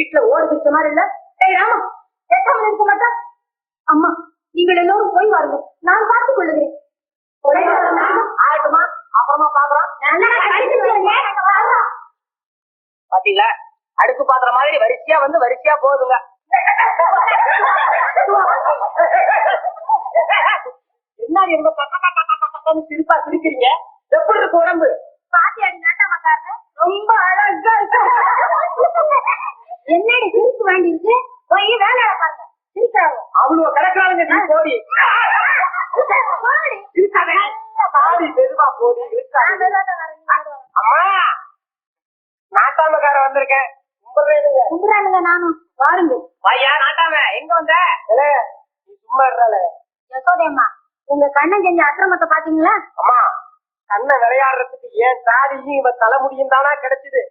வீட்டுல ஓடு பிடிச்ச மாதிரி இல்ல. ராமா பேசாமல் இருக்க மாட்டா. அம்மா நீங்கள் எல்லோரும் போய் வாருங்க, நான் பார்த்துக் கொள்ளுகிறேன். ஆகட்டுமா, அப்புறமா பாக்குறோம். பாத்தீங்களா, அடுக்கு பாக்குற மாதிரி வரிசையா வந்து வரிசையா போகுதுங்க. என்ன சிரிப்பா சிரிக்கிறீங்க? எப்படி இருக்கு உடம்பு? பாத்தியாடி நாட்டாமக்காரங்க, ரொம்ப அழகா இருக்கு. என்னடி சிரிப்பு வேண்டி இருக்கு? போய் வேலையை பாருங்க. சிரிக்கிறாங்க அவ்வளவு கிடக்குறாங்க. நீ போடி பாடி மெதுவா போடி. அம்மா நாட்டாமக்கார வந்திருக்கேன். கும்பிடுறானுங்க. நானும் பாருங்க. வாயா நாட்டாம, எங்க வந்த? நீ சும்மா இருறாள. யசோதையம்மா, உங்க கண்ணன் செஞ்ச அக்கிரமத்தை பாத்தீங்களா? அம்மா, கண்ணை விளையாடுறதுக்கு ஏன் தாடியும் இவ தலைமுடியும் தானா கிடைச்சது.